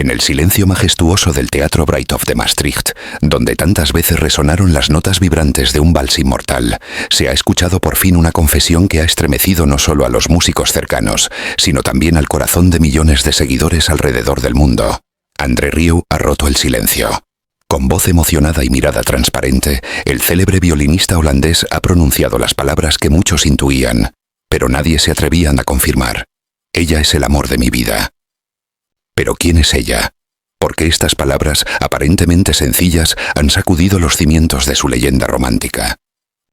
En el silencio majestuoso del Teatro Breithof de Maastricht, donde tantas veces resonaron las notas vibrantes de un vals inmortal, se ha escuchado por fin una confesión que ha estremecido no solo a los músicos cercanos, sino también al corazón de millones de seguidores alrededor del mundo. André Rieu ha roto el silencio. Con voz emocionada y mirada transparente, el célebre violinista holandés ha pronunciado las palabras que muchos intuían, pero nadie se atrevía a confirmar. Ella es el amor de mi vida. Pero ¿quién es ella? ¿Por qué estas palabras, aparentemente sencillas, han sacudido los cimientos de su leyenda romántica?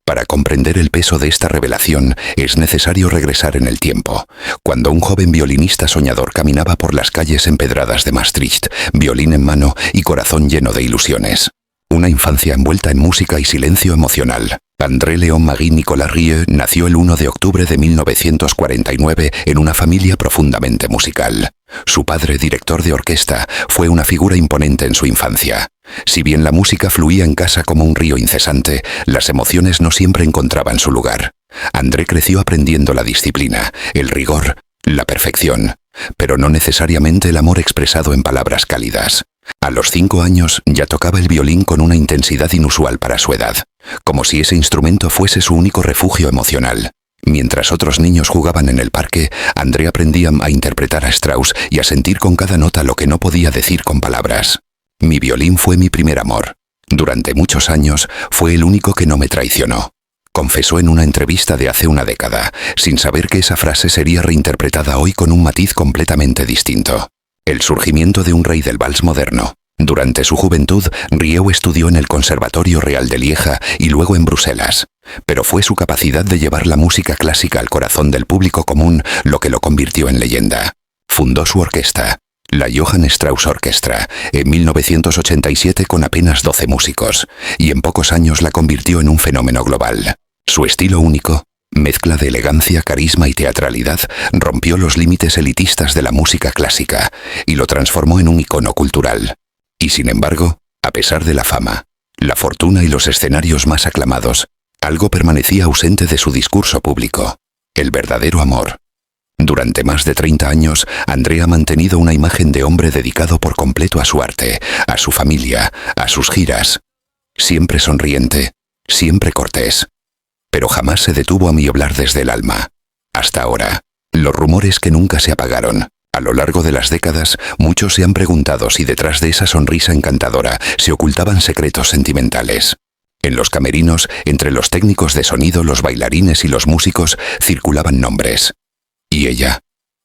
Para comprender el peso de esta revelación, es necesario regresar en el tiempo, cuando un joven violinista soñador caminaba por las calles empedradas de Maastricht, violín en mano y corazón lleno de ilusiones. Una infancia envuelta en música y silencio emocional. André Léon Marie Nicolas Rieu nació el 1 de octubre de 1949 en una familia profundamente musical. Su padre, director de orquesta, fue una figura imponente en su infancia. Si bien la música fluía en casa como un río incesante, las emociones no siempre encontraban su lugar. André creció aprendiendo la disciplina, el rigor, la perfección, pero no necesariamente el amor expresado en palabras cálidas. A los 5 años ya tocaba el violín con una intensidad inusual para su edad, como si ese instrumento fuese su único refugio emocional. Mientras otros niños jugaban en el parque, André aprendía a interpretar a Strauss y a sentir con cada nota lo que no podía decir con palabras. Mi violín fue mi primer amor. Durante muchos años fue el único que no me traicionó. Confesó en una entrevista de hace una década, sin saber que esa frase sería reinterpretada hoy con un matiz completamente distinto. El surgimiento de un rey del vals moderno. Durante su juventud, Rieu estudió en el Conservatorio Real de Lieja y luego en Bruselas. Pero fue su capacidad de llevar la música clásica al corazón del público común lo que lo convirtió en leyenda. Fundó su orquesta, la Johann Strauss Orchestra, en 1987 con apenas 12 músicos, y en pocos años la convirtió en un fenómeno global. Su estilo único, mezcla de elegancia, carisma y teatralidad, rompió los límites elitistas de la música clásica y lo transformó en un icono cultural. Y sin embargo, a pesar de la fama, la fortuna y los escenarios más aclamados, algo permanecía ausente de su discurso público: el verdadero amor. Durante más de 30 años, André ha mantenido una imagen de hombre dedicado por completo a su arte, a su familia, a sus giras. Siempre sonriente, siempre cortés. Pero jamás se detuvo a mí hablar desde el alma. Hasta ahora, los rumores que nunca se apagaron. A lo largo de las décadas, muchos se han preguntado si detrás de esa sonrisa encantadora se ocultaban secretos sentimentales. En los camerinos, entre los técnicos de sonido, los bailarines y los músicos, circulaban nombres. ¿Y ella?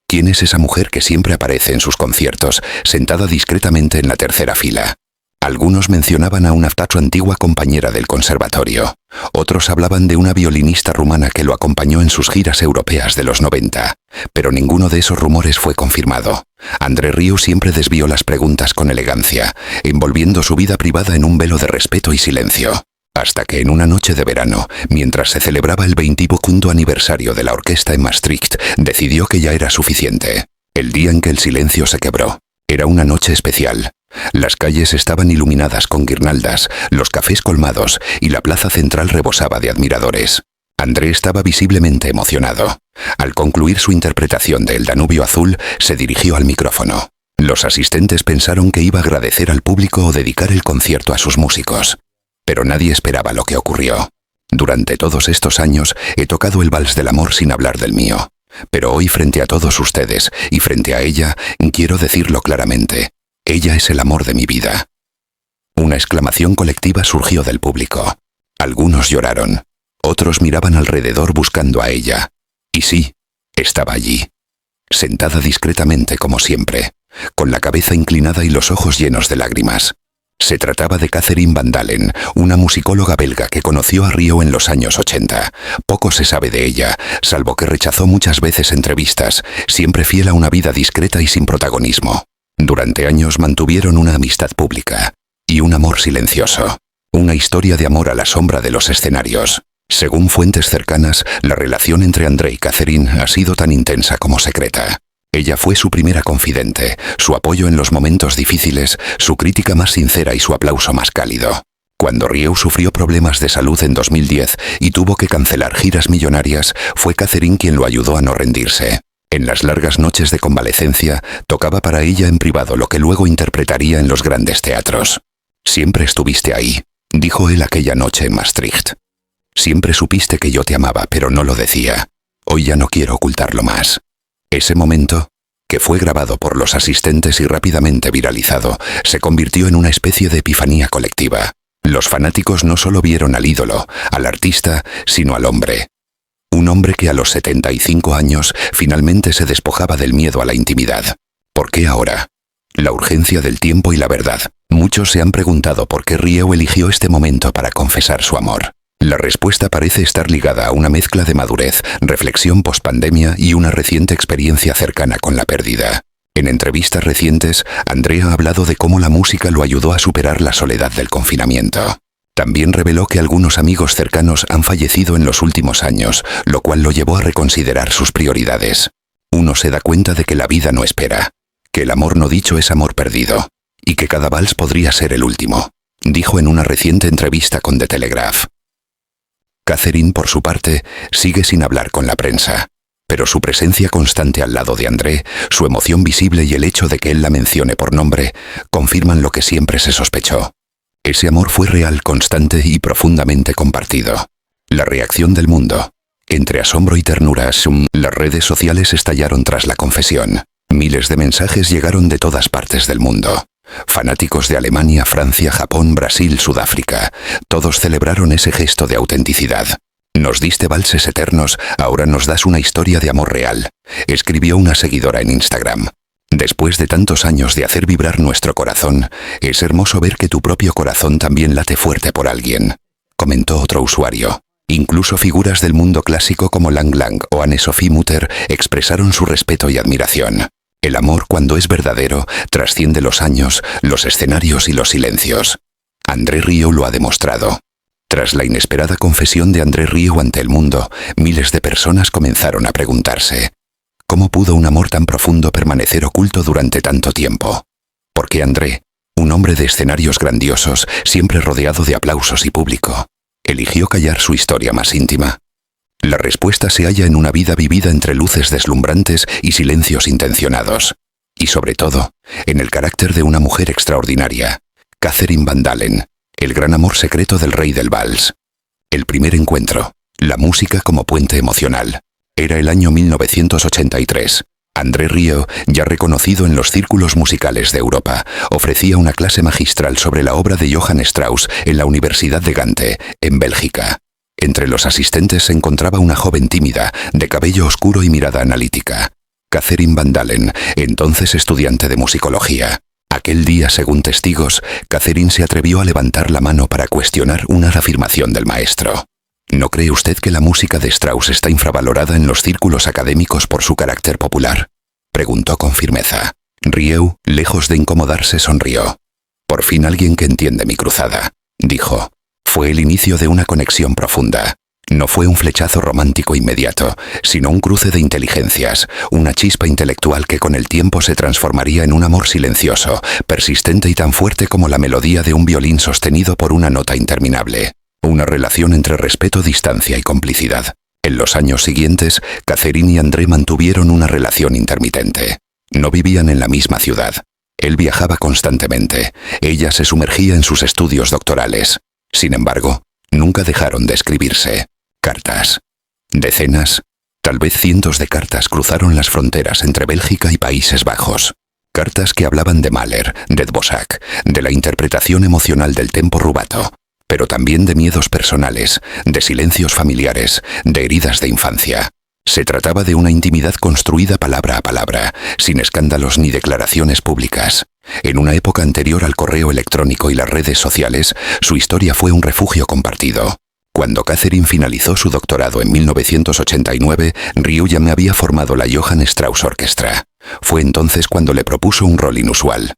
¿Quién es esa mujer que siempre aparece en sus conciertos, sentada discretamente en la tercera fila? Algunos mencionaban a una antigua compañera del conservatorio. Otros hablaban de una violinista rumana que lo acompañó en sus giras europeas de los 90. Pero ninguno de esos rumores fue confirmado. André Rieu siempre desvió las preguntas con elegancia, envolviendo su vida privada en un velo de respeto y silencio. Hasta que en una noche de verano, mientras se celebraba el 25º aniversario de la orquesta en Maastricht, decidió que ya era suficiente. El día en que el silencio se quebró. Era una noche especial. Las calles estaban iluminadas con guirnaldas, los cafés colmados y la plaza central rebosaba de admiradores. André estaba visiblemente emocionado. Al concluir su interpretación de El Danubio Azul, se dirigió al micrófono. Los asistentes pensaron que iba a agradecer al público o dedicar el concierto a sus músicos. Pero nadie esperaba lo que ocurrió. Durante todos estos años he tocado el vals del amor sin hablar del mío. Pero hoy, frente a todos ustedes y frente a ella, quiero decirlo claramente. Ella es el amor de mi vida. Una exclamación colectiva surgió del público. Algunos lloraron. Otros miraban alrededor buscando a ella. Y sí, estaba allí. Sentada discretamente como siempre, con la cabeza inclinada y los ojos llenos de lágrimas. Se trataba de Catherine Van Dalen, una musicóloga belga que conoció a Rieu en los años 80. Poco se sabe de ella, salvo que rechazó muchas veces entrevistas, siempre fiel a una vida discreta y sin protagonismo. Durante años mantuvieron una amistad pública y un amor silencioso. Una historia de amor a la sombra de los escenarios. Según fuentes cercanas, la relación entre André y Catherine ha sido tan intensa como secreta. Ella fue su primera confidente, su apoyo en los momentos difíciles, su crítica más sincera y su aplauso más cálido. Cuando Rieu sufrió problemas de salud en 2010 y tuvo que cancelar giras millonarias, fue Catherine quien lo ayudó a no rendirse. En las largas noches de convalecencia, tocaba para ella en privado lo que luego interpretaría en los grandes teatros. «Siempre estuviste ahí», dijo él aquella noche en Maastricht. «Siempre supiste que yo te amaba, pero no lo decía. Hoy ya no quiero ocultarlo más». Ese momento, que fue grabado por los asistentes y rápidamente viralizado, se convirtió en una especie de epifanía colectiva. Los fanáticos no solo vieron al ídolo, al artista, sino al hombre. Un hombre que a los 75 años finalmente se despojaba del miedo a la intimidad. ¿Por qué ahora? La urgencia del tiempo y la verdad. Muchos se han preguntado por qué Rieu eligió este momento para confesar su amor. La respuesta parece estar ligada a una mezcla de madurez, reflexión pospandemia y una reciente experiencia cercana con la pérdida. En entrevistas recientes, André ha hablado de cómo la música lo ayudó a superar la soledad del confinamiento. También reveló que algunos amigos cercanos han fallecido en los últimos años, lo cual lo llevó a reconsiderar sus prioridades. Uno se da cuenta de que la vida no espera, que el amor no dicho es amor perdido, y que cada vals podría ser el último, dijo en una reciente entrevista con The Telegraph. Catherine, por su parte, sigue sin hablar con la prensa, pero su presencia constante al lado de André, su emoción visible y el hecho de que él la mencione por nombre, confirman lo que siempre se sospechó. Ese amor fue real, constante y profundamente compartido. La reacción del mundo. Entre asombro y ternura, las redes sociales estallaron tras la confesión. Miles de mensajes llegaron de todas partes del mundo. Fanáticos de Alemania, Francia, Japón, Brasil, Sudáfrica, todos celebraron ese gesto de autenticidad. «Nos diste valses eternos, ahora nos das una historia de amor real», escribió una seguidora en Instagram. «Después de tantos años de hacer vibrar nuestro corazón, es hermoso ver que tu propio corazón también late fuerte por alguien», comentó otro usuario. Incluso figuras del mundo clásico como Lang Lang o Anne-Sophie Mutter expresaron su respeto y admiración. El amor, cuando es verdadero, trasciende los años, los escenarios y los silencios. André Rieu lo ha demostrado. Tras la inesperada confesión de André Rieu ante el mundo, miles de personas comenzaron a preguntarse: ¿cómo pudo un amor tan profundo permanecer oculto durante tanto tiempo? ¿Por qué André, un hombre de escenarios grandiosos, siempre rodeado de aplausos y público, eligió callar su historia más íntima? La respuesta se halla en una vida vivida entre luces deslumbrantes y silencios intencionados. Y sobre todo, en el carácter de una mujer extraordinaria, Catherine Van Dalen, el gran amor secreto del rey del vals. El primer encuentro, la música como puente emocional. Era el año 1983. André Rieu, ya reconocido en los círculos musicales de Europa, ofrecía una clase magistral sobre la obra de Johann Strauss en la Universidad de Gante, en Bélgica. Entre los asistentes se encontraba una joven tímida, de cabello oscuro y mirada analítica, Catherine Van Dalen, entonces estudiante de musicología. Aquel día, según testigos, Catherine se atrevió a levantar la mano para cuestionar una afirmación del maestro. ¿No cree usted que la música de Strauss está infravalorada en los círculos académicos por su carácter popular?, preguntó con firmeza. Rieu, lejos de incomodarse, sonrió. «Por fin alguien que entiende mi cruzada», dijo. Fue el inicio de una conexión profunda. No fue un flechazo romántico inmediato, sino un cruce de inteligencias, una chispa intelectual que con el tiempo se transformaría en un amor silencioso, persistente y tan fuerte como la melodía de un violín sostenido por una nota interminable. Una relación entre respeto, distancia y complicidad. En los años siguientes, Catherine y André mantuvieron una relación intermitente. No vivían en la misma ciudad. Él viajaba constantemente. Ella se sumergía en sus estudios doctorales. Sin embargo, nunca dejaron de escribirse. Cartas. Decenas, tal vez cientos de cartas cruzaron las fronteras entre Bélgica y Países Bajos. Cartas que hablaban de Mahler, de Dvořák, de la interpretación emocional del tempo rubato, pero también de miedos personales, de silencios familiares, de heridas de infancia. Se trataba de una intimidad construida palabra a palabra, sin escándalos ni declaraciones públicas. En una época anterior al correo electrónico y las redes sociales, su historia fue un refugio compartido. Cuando Catherine finalizó su doctorado en 1989, Rieu ya me había formado la Johann Strauss Orchestra. Fue entonces cuando le propuso un rol inusual: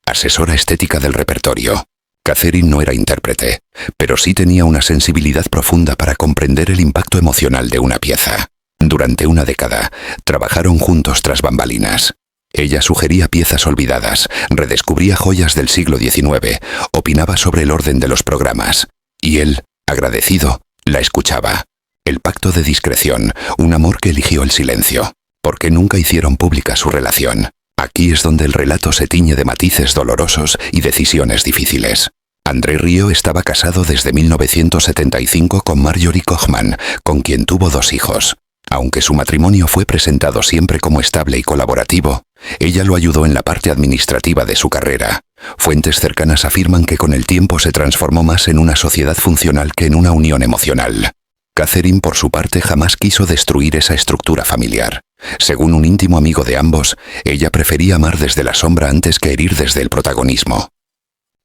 asesora estética del repertorio. Catherine no era intérprete, pero sí tenía una sensibilidad profunda para comprender el impacto emocional de una pieza. Durante una década, trabajaron juntos tras bambalinas. Ella sugería piezas olvidadas, redescubría joyas del siglo XIX, opinaba sobre el orden de los programas. Y él, agradecido, la escuchaba. El pacto de discreción, un amor que eligió el silencio. ¿Por qué nunca hicieron pública su relación? Aquí es donde el relato se tiñe de matices dolorosos y decisiones difíciles. André Rieu estaba casado desde 1975 con Marjorie Kochman, con quien tuvo 2 hijos. Aunque su matrimonio fue presentado siempre como estable y colaborativo, ella lo ayudó en la parte administrativa de su carrera. Fuentes cercanas afirman que con el tiempo se transformó más en una sociedad funcional que en una unión emocional. Catherine, por su parte, jamás quiso destruir esa estructura familiar. Según un íntimo amigo de ambos, ella prefería amar desde la sombra antes que herir desde el protagonismo.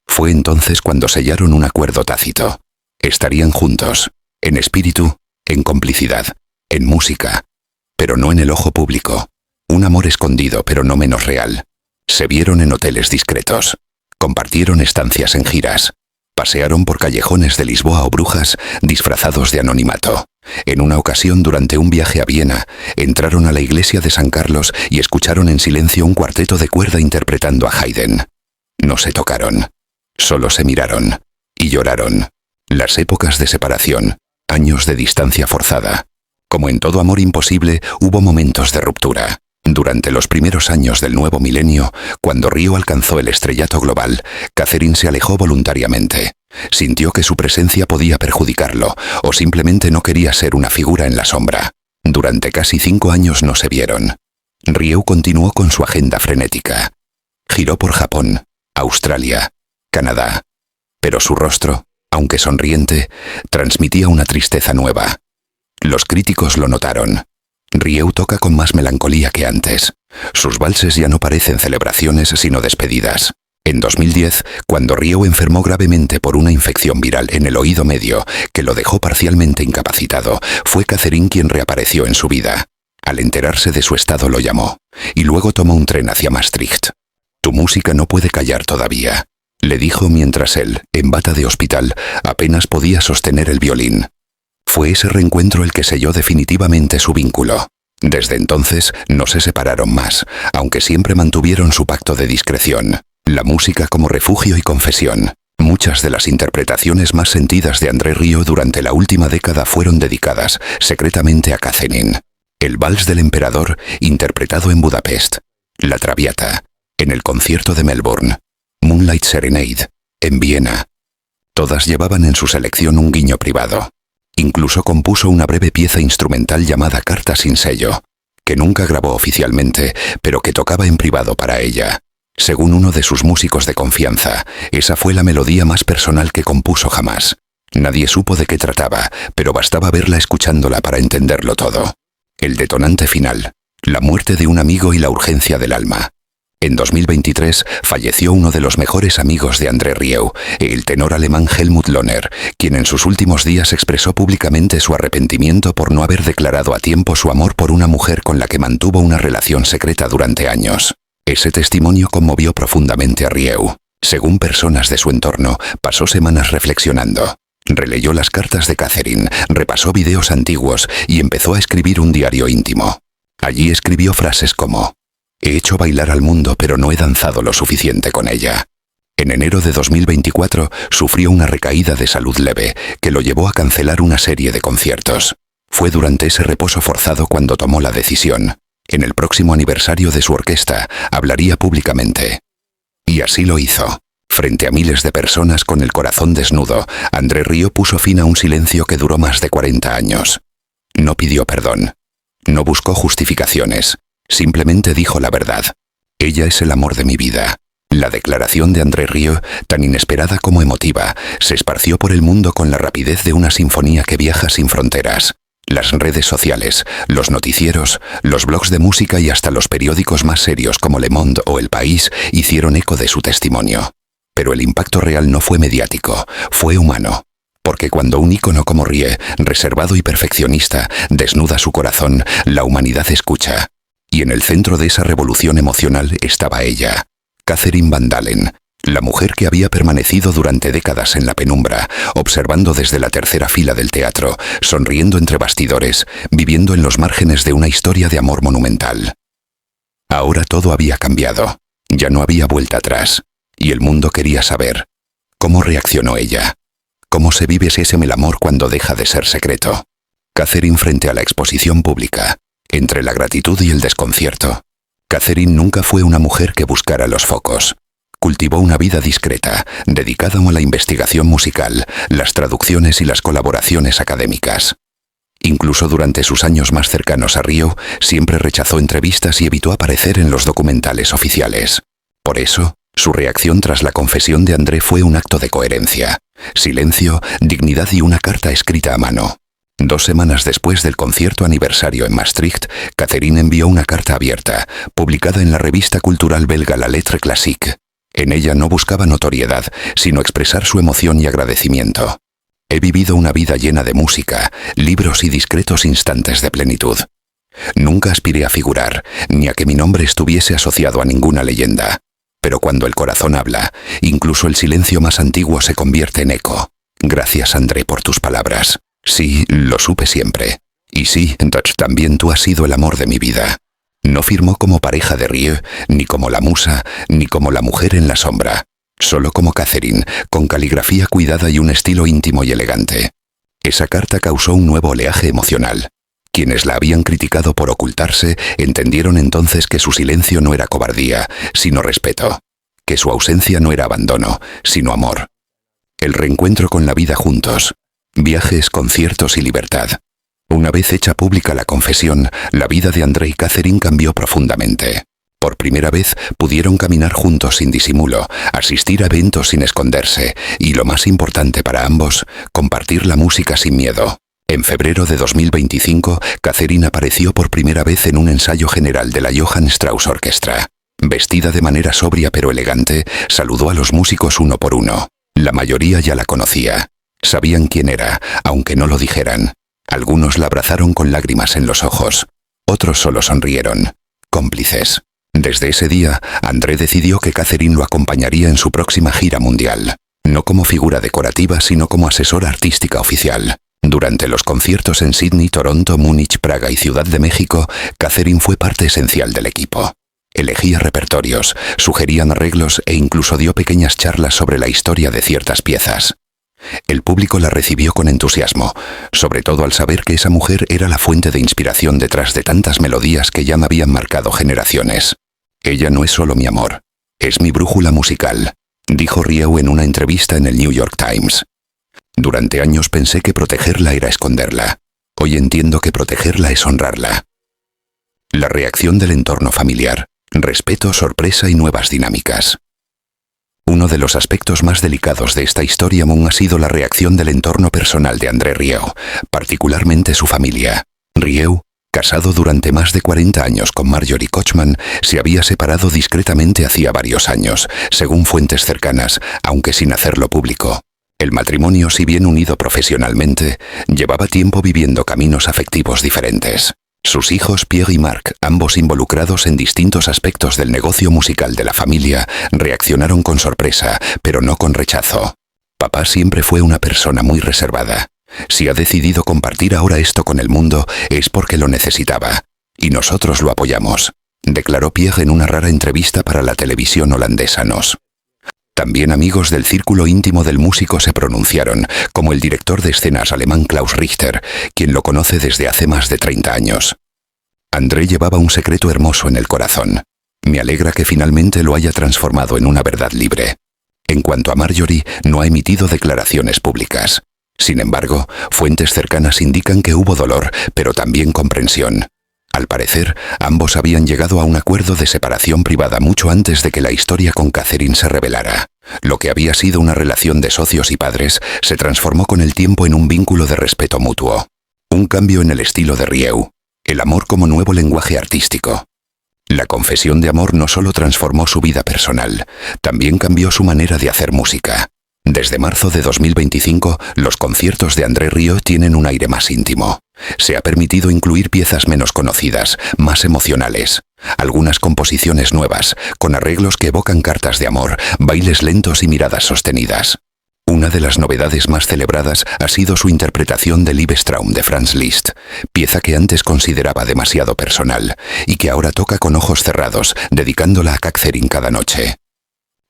Fue entonces cuando sellaron un acuerdo tácito. Estarían juntos, en espíritu, en complicidad, en música, pero no en el ojo público. Un amor escondido, pero no menos real. Se vieron en hoteles discretos. Compartieron estancias en giras. Pasearon por callejones de Lisboa o Brujas disfrazados de anonimato. En una ocasión, durante un viaje a Viena, entraron a la iglesia de San Carlos y escucharon en silencio un cuarteto de cuerda interpretando a Haydn. No se tocaron. Solo se miraron. Y lloraron. Las épocas de separación, años de distancia forzada. Como en todo amor imposible, hubo momentos de ruptura. Durante los primeros años del nuevo milenio, cuando Rieu alcanzó el estrellato global, Catherine se alejó voluntariamente. Sintió que su presencia podía perjudicarlo, o simplemente no quería ser una figura en la sombra. Durante casi 5 años no se vieron. Rieu continuó con su agenda frenética. Giró por Japón, Australia, Canadá. Pero su rostro, aunque sonriente, transmitía una tristeza nueva. Los críticos lo notaron. Rieu toca con más melancolía que antes. Sus valses ya no parecen celebraciones sino despedidas. En 2010, cuando Rieu enfermó gravemente por una infección viral en el oído medio que lo dejó parcialmente incapacitado, fue Catherine quien reapareció en su vida. Al enterarse de su estado lo llamó, y luego tomó un tren hacia Maastricht. «Tu música no puede callar todavía», le dijo mientras él, en bata de hospital, apenas podía sostener el violín. Fue ese reencuentro el que selló definitivamente su vínculo. Desde entonces no se separaron más, aunque siempre mantuvieron su pacto de discreción. La música como refugio y confesión. Muchas de las interpretaciones más sentidas de André Rieu durante la última década fueron dedicadas secretamente a Catherine. El Vals del Emperador, interpretado en Budapest. La Traviata, en el concierto de Melbourne. Moonlight Serenade, en Viena. Todas llevaban en su selección un guiño privado. Incluso compuso una breve pieza instrumental llamada Carta sin sello, que nunca grabó oficialmente, pero que tocaba en privado para ella. Según uno de sus músicos de confianza, esa fue la melodía más personal que compuso jamás. Nadie supo de qué trataba, pero bastaba verla escuchándola para entenderlo todo. El detonante final, la muerte de un amigo y la urgencia del alma. En 2023 falleció uno de los mejores amigos de André Rieu, el tenor alemán Helmut Lohner, quien en sus últimos días expresó públicamente su arrepentimiento por no haber declarado a tiempo su amor por una mujer con la que mantuvo una relación secreta durante años. Ese testimonio conmovió profundamente a Rieu. Según personas de su entorno, pasó semanas reflexionando. Releyó las cartas de Catherine, repasó videos antiguos y empezó a escribir un diario íntimo. Allí escribió frases como: «He hecho bailar al mundo, pero no he danzado lo suficiente con ella». En enero de 2024 sufrió una recaída de salud leve que lo llevó a cancelar una serie de conciertos. Fue durante ese reposo forzado cuando tomó la decisión. En el próximo aniversario de su orquesta hablaría públicamente. Y así lo hizo. Frente a miles de personas con el corazón desnudo, André Rieu puso fin a un silencio que duró más de 40 años. No pidió perdón. No buscó justificaciones. Simplemente dijo la verdad. Ella es el amor de mi vida. La declaración de André Rieu, tan inesperada como emotiva, se esparció por el mundo con la rapidez de una sinfonía que viaja sin fronteras. Las redes sociales, los noticieros, los blogs de música y hasta los periódicos más serios como Le Monde o El País hicieron eco de su testimonio. Pero el impacto real no fue mediático, fue humano. Porque cuando un ícono como Rieu, reservado y perfeccionista, desnuda su corazón, la humanidad escucha. Y en el centro de esa revolución emocional estaba ella, Catherine Van Dalen, la mujer que había permanecido durante décadas en la penumbra, observando desde la tercera fila del teatro, sonriendo entre bastidores, viviendo en los márgenes de una historia de amor monumental. Ahora todo había cambiado, ya no había vuelta atrás, y el mundo quería saber cómo reaccionó ella, cómo se vive ese melamor cuando deja de ser secreto. Catherine frente a la exposición pública. entre la gratitud y el desconcierto. Catherine nunca fue una mujer que buscara los focos. Cultivó una vida discreta, dedicada a la investigación musical, las traducciones y las colaboraciones académicas. Incluso durante sus años más cercanos a Rio, siempre rechazó entrevistas y evitó aparecer en los documentales oficiales. Por eso, su reacción tras la confesión de André fue un acto de coherencia, silencio, dignidad y una carta escrita a mano. 2 semanas después del concierto aniversario en Maastricht, Catherine envió una carta abierta, publicada en la revista cultural belga La Lettre Classique. En ella no buscaba notoriedad, sino expresar su emoción y agradecimiento. He vivido una vida llena de música, libros y discretos instantes de plenitud. Nunca aspiré a figurar, ni a que mi nombre estuviese asociado a ninguna leyenda. Pero cuando el corazón habla, incluso el silencio más antiguo se convierte en eco. Gracias, André, por tus palabras. Sí, lo supe siempre. Y sí, Dutch, también tú has sido el amor de mi vida. No firmó como pareja de Rio, ni como la musa, ni como la mujer en la sombra. Solo como Catherine, con caligrafía cuidada y un estilo íntimo y elegante. Esa carta causó un nuevo oleaje emocional. Quienes la habían criticado por ocultarse entendieron entonces que su silencio no era cobardía, sino respeto. Que su ausencia no era abandono, sino amor. El reencuentro con la vida juntos. Viajes, conciertos y libertad. Una vez hecha pública la confesión, la vida de André y Catherine cambió profundamente. Por primera vez pudieron caminar juntos sin disimulo, asistir a eventos sin esconderse y, lo más importante para ambos, compartir la música sin miedo. En febrero de 2025, Catherine apareció por primera vez en un ensayo general de la Johann Strauss Orchestra. Vestida de manera sobria pero elegante, saludó a los músicos uno por uno. La mayoría ya la conocía. Sabían quién era, aunque no lo dijeran. Algunos la abrazaron con lágrimas en los ojos. Otros solo sonrieron. Cómplices. Desde ese día, André decidió que Catherine lo acompañaría en su próxima gira mundial. No como figura decorativa, sino como asesora artística oficial. Durante los conciertos en Sydney, Toronto, Múnich, Praga y Ciudad de México, Catherine fue parte esencial del equipo. Elegía repertorios, sugería arreglos e incluso dio pequeñas charlas sobre la historia de ciertas piezas. El público la recibió con entusiasmo, sobre todo al saber que esa mujer era la fuente de inspiración detrás de tantas melodías que ya me habían marcado generaciones. Ella no es solo mi amor, es mi brújula musical, dijo Rio en una entrevista en el New York Times. Durante años pensé que protegerla era esconderla. Hoy entiendo que protegerla es honrarla. La reacción del entorno familiar, respeto, sorpresa y nuevas dinámicas. Uno de los aspectos más delicados de esta historia aún ha sido la reacción del entorno personal de André Rieu, particularmente su familia. Rieu, casado durante más de 40 años con Marjorie Kochman, se había separado discretamente hacía varios años, según fuentes cercanas, aunque sin hacerlo público. El matrimonio, si bien unido profesionalmente, llevaba tiempo viviendo caminos afectivos diferentes. Sus hijos Pierre y Marc, ambos involucrados en distintos aspectos del negocio musical de la familia, reaccionaron con sorpresa, pero no con rechazo. Papá siempre fue una persona muy reservada. Si ha decidido compartir ahora esto con el mundo, es porque lo necesitaba. Y nosotros lo apoyamos, declaró Pierre en una rara entrevista para la televisión holandesa NOS. También amigos del círculo íntimo del músico se pronunciaron, como el director de escenas alemán Klaus Richter, quien lo conoce desde hace más de 30 años. André llevaba un secreto hermoso en el corazón. Me alegra que finalmente lo haya transformado en una verdad libre. En cuanto a Marjorie, no ha emitido declaraciones públicas. Sin embargo, fuentes cercanas indican que hubo dolor, pero también comprensión. Al parecer, ambos habían llegado a un acuerdo de separación privada mucho antes de que la historia con Catherine se revelara. Lo que había sido una relación de socios y padres se transformó con el tiempo en un vínculo de respeto mutuo. Un cambio en el estilo de Rieu. El amor como nuevo lenguaje artístico. La confesión de amor no solo transformó su vida personal, también cambió su manera de hacer música. Desde marzo de 2025, los conciertos de André Rieu tienen un aire más íntimo. Se ha permitido incluir piezas menos conocidas, más emocionales. Algunas composiciones nuevas, con arreglos que evocan cartas de amor, bailes lentos y miradas sostenidas. Una de las novedades más celebradas ha sido su interpretación de Liebestraum de Franz Liszt, pieza que antes consideraba demasiado personal, y que ahora toca con ojos cerrados, dedicándola a Catherine cada noche.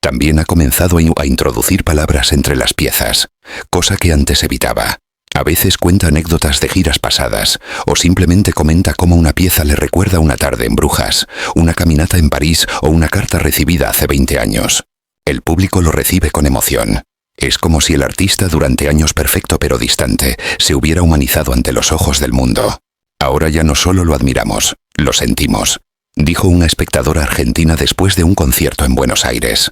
También ha comenzado a introducir palabras entre las piezas, cosa que antes evitaba. A veces cuenta anécdotas de giras pasadas, o simplemente comenta cómo una pieza le recuerda una tarde en Brujas, una caminata en París o una carta recibida hace 20 años. El público lo recibe con emoción. Es como si el artista, durante años perfecto pero distante, se hubiera humanizado ante los ojos del mundo. Ahora ya no solo lo admiramos, lo sentimos, dijo una espectadora argentina después de un concierto en Buenos Aires.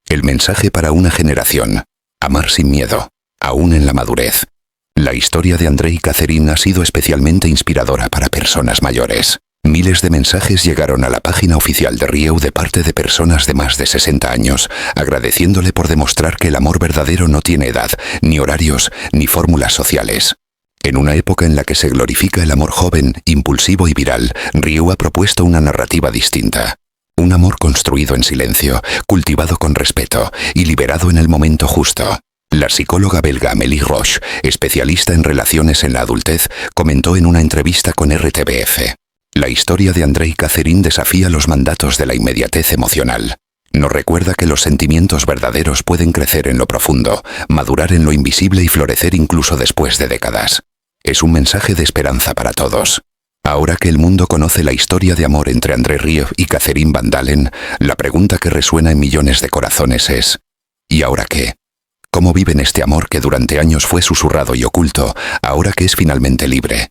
El mensaje para una generación: amar sin miedo, aún en la madurez. La historia de André y Catherine ha sido especialmente inspiradora para personas mayores. Miles de mensajes llegaron a la página oficial de Rieu de parte de personas de más de 60 años, agradeciéndole por demostrar que el amor verdadero no tiene edad, ni horarios, ni fórmulas sociales. En una época en la que se glorifica el amor joven, impulsivo y viral, Rieu ha propuesto una narrativa distinta. Un amor construido en silencio, cultivado con respeto y liberado en el momento justo. La psicóloga belga Amélie Roche, especialista en relaciones en la adultez, comentó en una entrevista con RTBF. La historia de André y Catherine desafía los mandatos de la inmediatez emocional. Nos recuerda que los sentimientos verdaderos pueden crecer en lo profundo, madurar en lo invisible y florecer incluso después de décadas. Es un mensaje de esperanza para todos. Ahora que el mundo conoce la historia de amor entre André Rieu y Catherine Van Dalen, la pregunta que resuena en millones de corazones es: ¿y ahora qué? ¿Cómo viven este amor que durante años fue susurrado y oculto, ahora que es finalmente libre?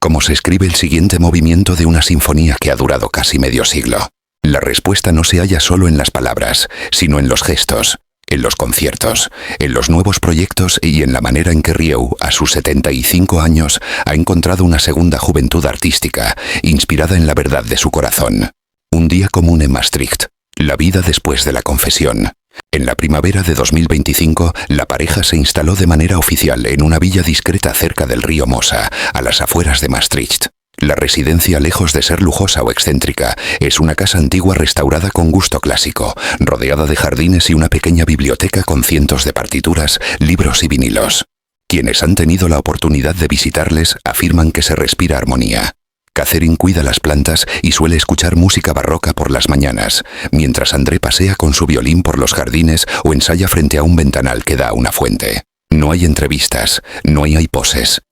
¿Cómo se escribe el siguiente movimiento de una sinfonía que ha durado casi medio siglo? La respuesta no se halla solo en las palabras, sino en los gestos, en los conciertos, en los nuevos proyectos y en la manera en que Rieu, a sus 75 años, ha encontrado una segunda juventud artística, inspirada en la verdad de su corazón. Un día común en Maastricht. La vida después de la confesión. En la primavera de 2025, la pareja se instaló de manera oficial en una villa discreta cerca del río Mosa, a las afueras de Maastricht. La residencia, lejos de ser lujosa o excéntrica, es una casa antigua restaurada con gusto clásico, rodeada de jardines y una pequeña biblioteca con cientos de partituras, libros y vinilos. Quienes han tenido la oportunidad de visitarles afirman que se respira armonía. Catherine cuida las plantas y suele escuchar música barroca por las mañanas, mientras André pasea con su violín por los jardines o ensaya frente a un ventanal que da a una fuente. No hay entrevistas, no hay poses.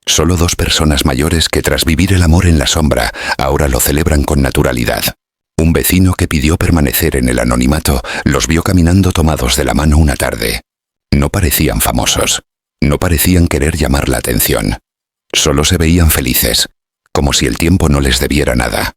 Solo dos personas mayores que, tras vivir el amor en la sombra, ahora lo celebran con naturalidad. Un vecino que pidió permanecer en el anonimato los vio caminando tomados de la mano una tarde. No parecían famosos. No parecían querer llamar la atención. Solo se veían felices, como si el tiempo no les debiera nada.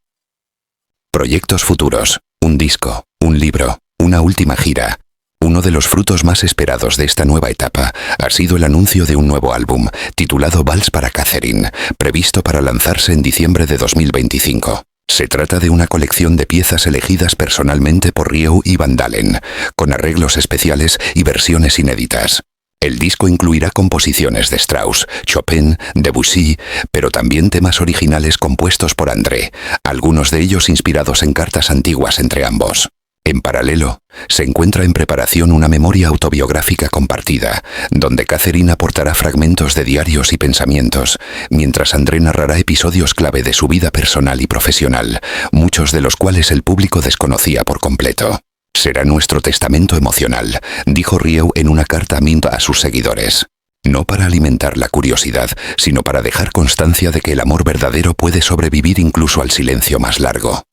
Proyectos futuros, un disco, un libro, una última gira. Uno de los frutos más esperados de esta nueva etapa ha sido el anuncio de un nuevo álbum, titulado Vals para Catherine, previsto para lanzarse en diciembre de 2025. Se trata de una colección de piezas elegidas personalmente por Rieu y Van Dalen, con arreglos especiales y versiones inéditas. El disco incluirá composiciones de Strauss, Chopin, Debussy, pero también temas originales compuestos por André, algunos de ellos inspirados en cartas antiguas entre ambos. En paralelo, se encuentra en preparación una memoria autobiográfica compartida, donde Catherine aportará fragmentos de diarios y pensamientos, mientras André narrará episodios clave de su vida personal y profesional, muchos de los cuales el público desconocía por completo. Será nuestro testamento emocional, dijo Rieu en una carta a sus seguidores. No para alimentar la curiosidad, sino para dejar constancia de que el amor verdadero puede sobrevivir incluso al silencio más largo.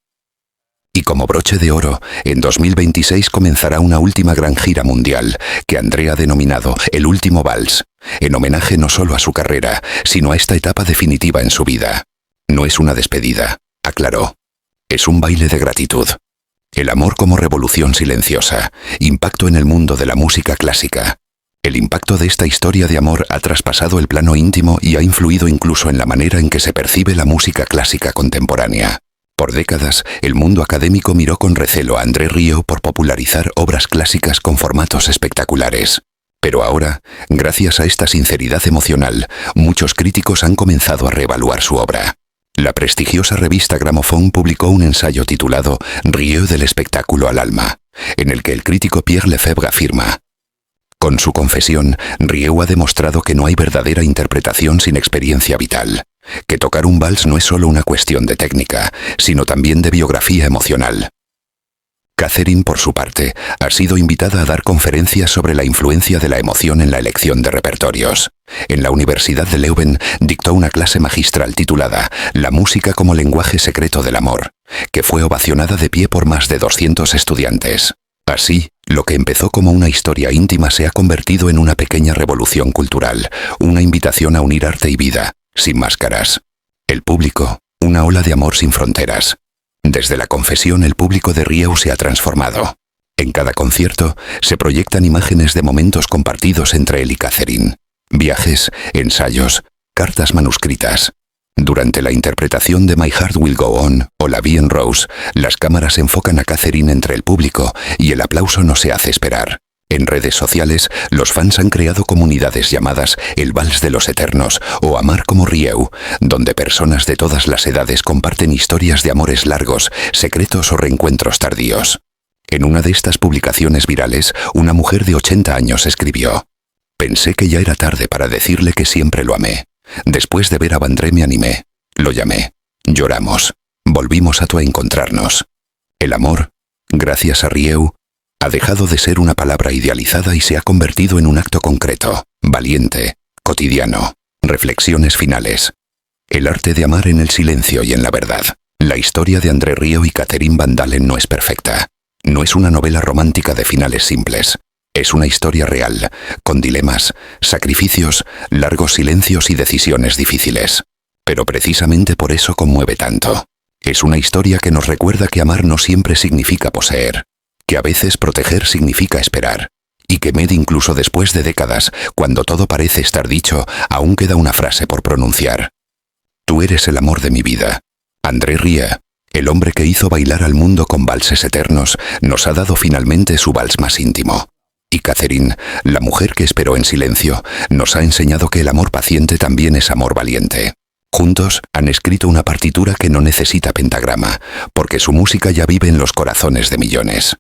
Y como broche de oro, en 2026 comenzará una última gran gira mundial, que André ha denominado El Último Vals, en homenaje no solo a su carrera, sino a esta etapa definitiva en su vida. No es una despedida, aclaró. Es un baile de gratitud. El amor como revolución silenciosa, impacto en el mundo de la música clásica. El impacto de esta historia de amor ha traspasado el plano íntimo y ha influido incluso en la manera en que se percibe la música clásica contemporánea. Por décadas, el mundo académico miró con recelo a André Rieu por popularizar obras clásicas con formatos espectaculares. Pero ahora, gracias a esta sinceridad emocional, muchos críticos han comenzado a reevaluar su obra. La prestigiosa revista Gramophone publicó un ensayo titulado Rieu del espectáculo al alma, en el que el crítico Pierre Lefebvre afirma: con su confesión, Rieu ha demostrado que no hay verdadera interpretación sin experiencia vital, que tocar un vals no es solo una cuestión de técnica, sino también de biografía emocional. Catherine, por su parte, ha sido invitada a dar conferencias sobre la influencia de la emoción en la elección de repertorios. En la Universidad de Leuven dictó una clase magistral titulada La música como lenguaje secreto del amor, que fue ovacionada de pie por más de 200 estudiantes. Así, lo que empezó como una historia íntima se ha convertido en una pequeña revolución cultural, una invitación a unir arte y vida, sin máscaras. El público, una ola de amor sin fronteras. Desde la confesión el público de Rieu se ha transformado. En cada concierto se proyectan imágenes de momentos compartidos entre él y Catherine. Viajes, ensayos, cartas manuscritas. Durante la interpretación de My Heart Will Go On o La Vie en Rose, las cámaras enfocan a Catherine entre el público y el aplauso no se hace esperar. En redes sociales, los fans han creado comunidades llamadas El Vals de los Eternos o Amar como Rieu, donde personas de todas las edades comparten historias de amores largos, secretos o reencuentros tardíos. En una de estas publicaciones virales, una mujer de 80 años escribió: «Pensé que ya era tarde para decirle que siempre lo amé. Después de ver a Vandré me animé. Lo llamé. Lloramos. Volvimos a encontrarnos. El amor, gracias a Rieu, ha dejado de ser una palabra idealizada y se ha convertido en un acto concreto, valiente, cotidiano. Reflexiones finales. El arte de amar en el silencio y en la verdad. La historia de André Rieu y Catherine Van Dalen no es perfecta. No es una novela romántica de finales simples. Es una historia real, con dilemas, sacrificios, largos silencios y decisiones difíciles. Pero precisamente por eso conmueve tanto. Es una historia que nos recuerda que amar no siempre significa poseer, que a veces proteger significa esperar, y que incluso después de décadas, cuando todo parece estar dicho, aún queda una frase por pronunciar. Tú eres el amor de mi vida. André Rieu, el hombre que hizo bailar al mundo con valses eternos, nos ha dado finalmente su vals más íntimo. Y Catherine, la mujer que esperó en silencio, nos ha enseñado que el amor paciente también es amor valiente. Juntos han escrito una partitura que no necesita pentagrama, porque su música ya vive en los corazones de millones.